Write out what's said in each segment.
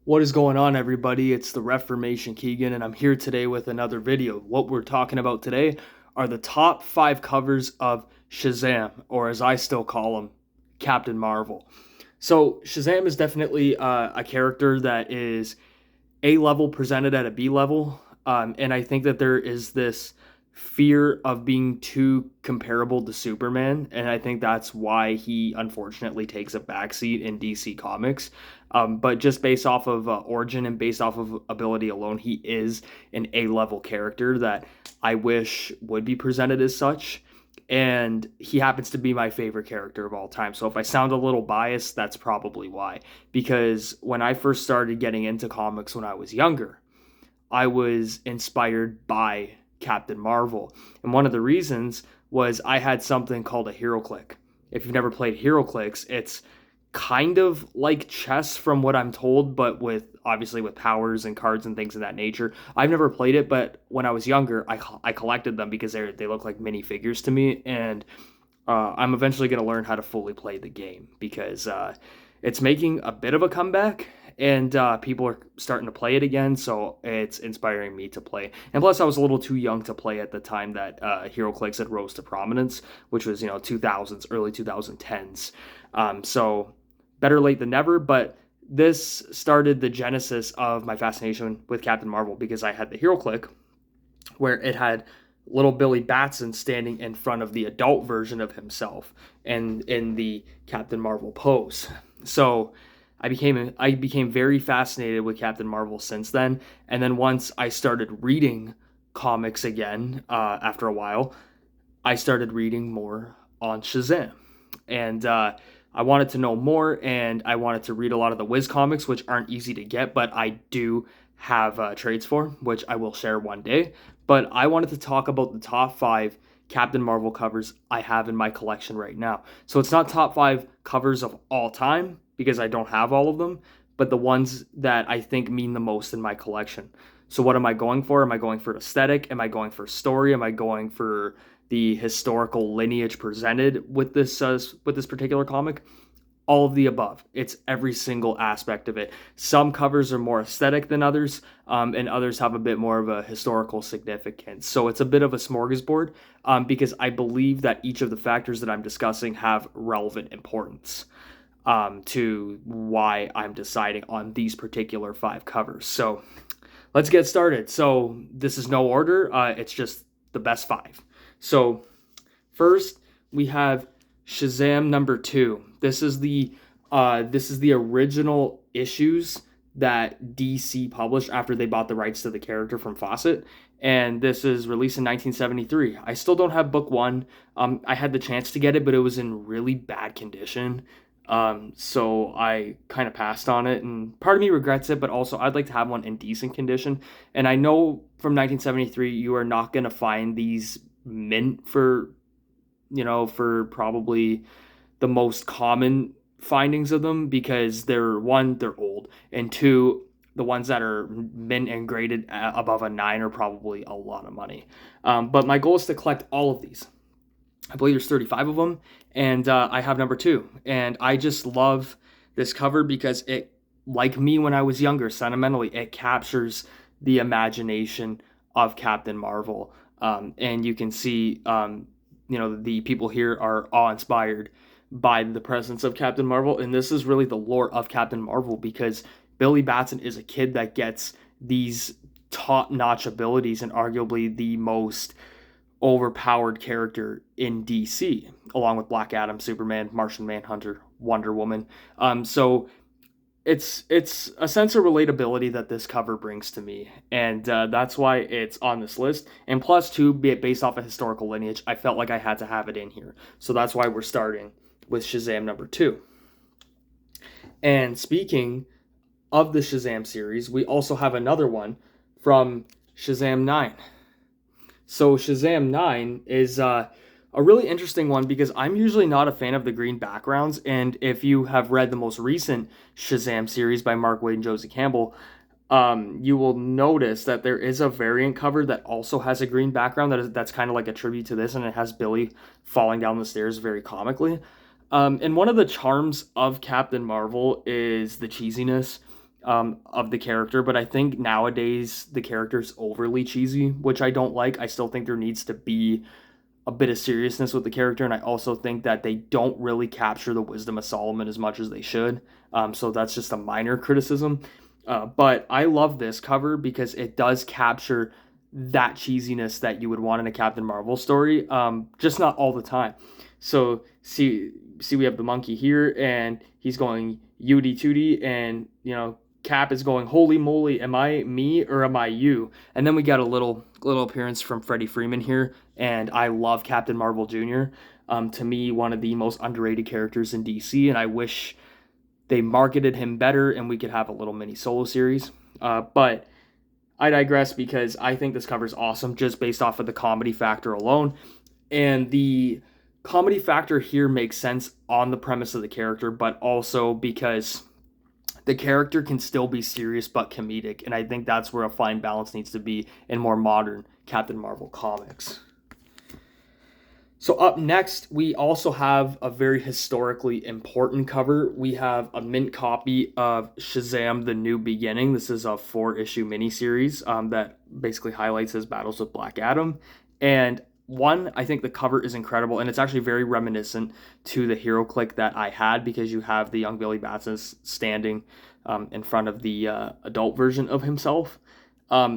What is going on, everybody? It's the Reformation Keegan, and I'm here today with another video. What we're talking about today are the top 5 covers of Shazam, or as I still call him, Captain Marvel. So, Shazam is definitely a character that is A level presented at a B level. And I think that there is this fear of being too comparable to Superman. And I think that's why he unfortunately takes a backseat in DC Comics. But just based off of origin and based off of ability alone, he is an A level character that I wish would be presented as such. And he happens to be my favorite character of all time. So if I sound a little biased, that's probably why. Because when I first started getting into comics when I was younger, I was inspired by Captain Marvel. And one of the reasons was I had something called a hero click. If you've never played hero clicks, it's kind of like chess from what I'm told, but with obviously with powers and cards and things of that nature. I've never played it, but when I was younger, I collected them because they look like mini figures to me, and I'm eventually going to learn how to fully play the game because it's making a bit of a comeback, and people are starting to play it again. So it's inspiring me to play. And plus, I was a little too young to play at the time that HeroClix had rose to prominence, which was 2000s, early 2010s. So better late than never. But this started the genesis of my fascination with Captain Marvel because I had the HeroClick where it had little Billy Batson standing in front of the adult version of himself and in the Captain Marvel pose. So I became very fascinated with Captain Marvel since then. And then once I started reading comics again, after a while, I started reading more on Shazam. And I wanted to know more, and I wanted to read a lot of the Wiz comics, which aren't easy to get, but I do have trades for, which I will share one day. But I wanted to talk about the top 5 Captain Marvel covers I have in my collection right now. So it's not top 5 covers of all time because I don't have all of them, but the ones that I think mean the most in my collection. So what am I going for? Am I going for aesthetic? Am I going for story? Am I going for the historical lineage presented with this particular comic? All of the above. It's every single aspect of it. Some covers are more aesthetic than others, and others have a bit more of a historical significance. So it's a bit of a smorgasbord, because I believe that each of the factors that I'm discussing have relevant importance, to why I'm deciding on these particular 5 covers. So let's get started. So this is no order. It's just the best 5. So first we have Shazam number 2. This is the original issues that DC published after they bought the rights to the character from Fawcett, and this is released in 1973. I still don't have book 1. I had the chance to get it, but it was in really bad condition. So I kind of passed on it, and part of me regrets it, but also I'd like to have one in decent condition. And I know from 1973 you are not going to find these mint for probably the most common findings of them because they're old, and two, the ones that are mint and graded above a 9 are probably a lot of money. But my goal is to collect all of these. I believe there's 35 of them, and I have number 2. And I just love this cover because it, like me when I was younger, sentimentally, it captures the imagination of Captain Marvel. And you can see, the people here are awe-inspired by the presence of Captain Marvel, and this is really the lore of Captain Marvel because Billy Batson is a kid that gets these top-notch abilities and arguably the most overpowered character in DC, along with Black Adam, Superman, Martian Manhunter, Wonder Woman. So it's a sense of relatability that this cover brings to me, and that's why it's on this list. And plus, two, based off a historical lineage, I felt like I had to have it in here. So that's why we're starting with Shazam number 2. And speaking of the Shazam series, we also have another one from Shazam 9. So Shazam 9 is a really interesting one because I'm usually not a fan of the green backgrounds, and if you have read the most recent Shazam series by Mark Waid and Josie Campbell, you will notice that there is a variant cover that also has a green background that's kind of like a tribute to this, and it has Billy falling down the stairs very comically. And one of the charms of Captain Marvel is the cheesiness. of the character, but I think nowadays the character's overly cheesy, which I don't like. I still think there needs to be a bit of seriousness with the character, and I also think that they don't really capture the wisdom of Solomon as much as they should. So that's just a minor criticism. But I love this cover because it does capture that cheesiness that you would want in a Captain Marvel story, just not all the time. So see, we have the monkey here, and he's going Yudi Tootie, and Cap is going, holy moly, am I me or am I you? And then we got a little appearance from Freddie Freeman here, and I love Captain Marvel Jr. To me, one of the most underrated characters in DC, and I wish they marketed him better and we could have a little mini solo series. But I digress because I think this cover is awesome just based off of the comedy factor alone. And the comedy factor here makes sense on the premise of the character, but also because the character can still be serious but comedic. And I think that's where a fine balance needs to be in more modern Captain Marvel comics. So up next, we also have a very historically important cover. We have a mint copy of Shazam The New Beginning. This is a 4-issue miniseries that basically highlights his battles with Black Adam. And I think the cover is incredible, and it's actually very reminiscent to the Hero Click that I had, because you have the young Billy Batson standing in front of the adult version of himself.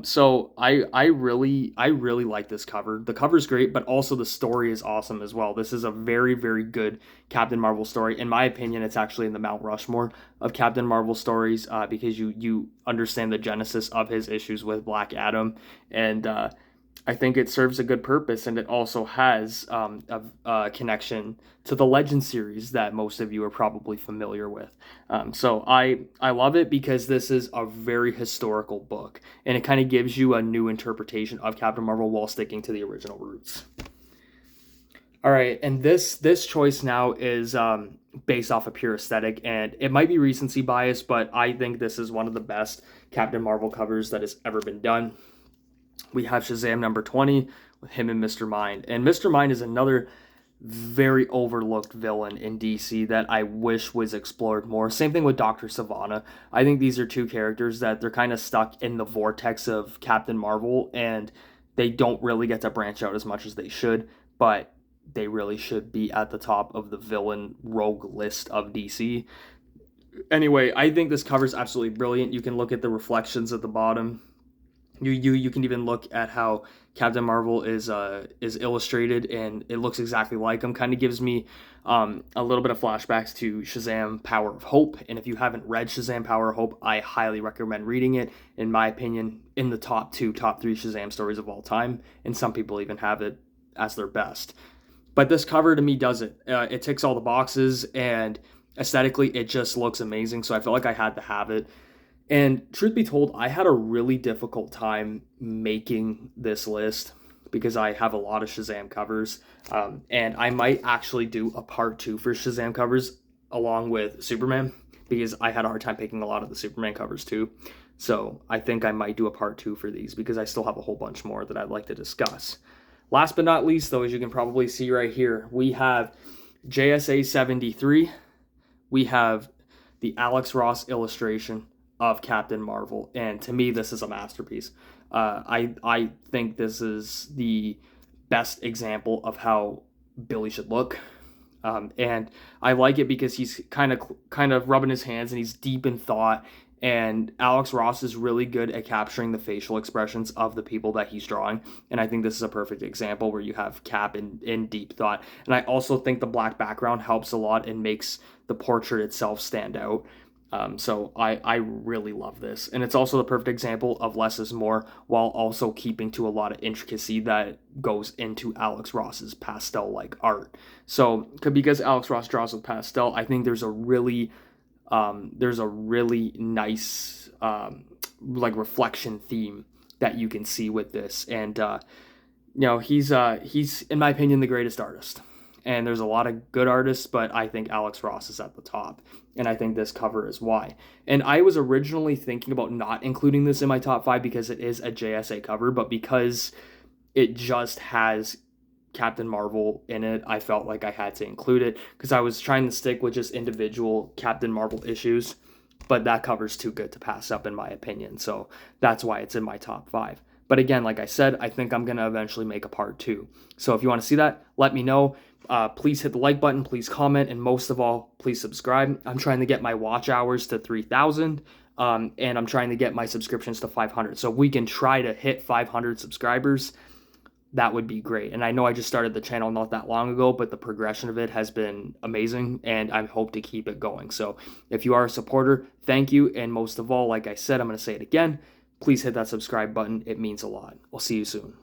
So I really like this cover. The cover's great, but also the story is awesome as well. This is a very, very good Captain Marvel story. In my opinion, it's actually in the Mount Rushmore of Captain Marvel stories, because you understand the genesis of his issues with Black Adam, and I think it serves a good purpose, and it also has a connection to the Legend series that most of you are probably familiar with. So I love it because this is a very historical book, and it kind of gives you a new interpretation of Captain Marvel while sticking to the original roots. All right, and this choice now is based off of pure aesthetic, and it might be recency bias, but I think this is one of the best Captain Marvel covers that has ever been done. We have Shazam number 20 with him and Mr. Mind. And Mr. Mind is another very overlooked villain in DC that I wish was explored more. Same thing with Dr. Sivana. I think these are two characters that they're kind of stuck in the vortex of Captain Marvel, and they don't really get to branch out as much as they should, but they really should be at the top of the villain rogue list of DC. Anyway, I think this cover is absolutely brilliant. You can look at the reflections at the bottom. You can even look at how Captain Marvel is illustrated, and it looks exactly like him. Kind of gives me a little bit of flashbacks to Shazam Power of Hope. And if you haven't read Shazam Power of Hope, I highly recommend reading it. In my opinion, in the top 3 Shazam stories of all time, and some people even have it as their best. But this cover to me does it. It ticks all the boxes, and aesthetically it just looks amazing. So I felt like I had to have it. And truth be told, I had a really difficult time making this list because I have a lot of Shazam covers. And I might actually do a part 2 for Shazam covers along with Superman, because I had a hard time picking a lot of the Superman covers too. So I think I might do a part 2 for these because I still have a whole bunch more that I'd like to discuss. Last but not least, though, as you can probably see right here, we have JSA 73. We have the Alex Ross illustration of Captain Marvel, and to me this is a masterpiece. I think this is the best example of how Billy should look, and I like it because he's kind of rubbing his hands and he's deep in thought, and Alex Ross is really good at capturing the facial expressions of the people that he's drawing, and I think this is a perfect example where you have Cap in deep thought. And I also think the black background helps a lot and makes the portrait itself stand out. So I really love this. And it's also the perfect example of less is more, while also keeping to a lot of intricacy that goes into Alex Ross's pastel-like art. So because Alex Ross draws with pastel, I think there's a really nice like reflection theme that you can see with this. And he's in my opinion the greatest artist. And there's a lot of good artists, but I think Alex Ross is at the top. And I think this cover is why. And I was originally thinking about not including this in my top 5 because it is a JSA cover, but because it just has Captain Marvel in it, I felt like I had to include it because I was trying to stick with just individual Captain Marvel issues. but that cover's too good to pass up in my opinion. So that's why it's in my top 5. But again, like I said, I think I'm going to eventually make a part 2. So if you want to see that, let me know. Please hit the like button, please comment, and most of all, please subscribe. I'm trying to get my watch hours to 3,000, and I'm trying to get my subscriptions to 500. So if we can try to hit 500 subscribers, that would be great. And I know I just started the channel not that long ago, but the progression of it has been amazing, and I hope to keep it going. So if you are a supporter, thank you. And most of all, like I said, I'm going to say it again, please hit that subscribe button. It means a lot. We'll see you soon.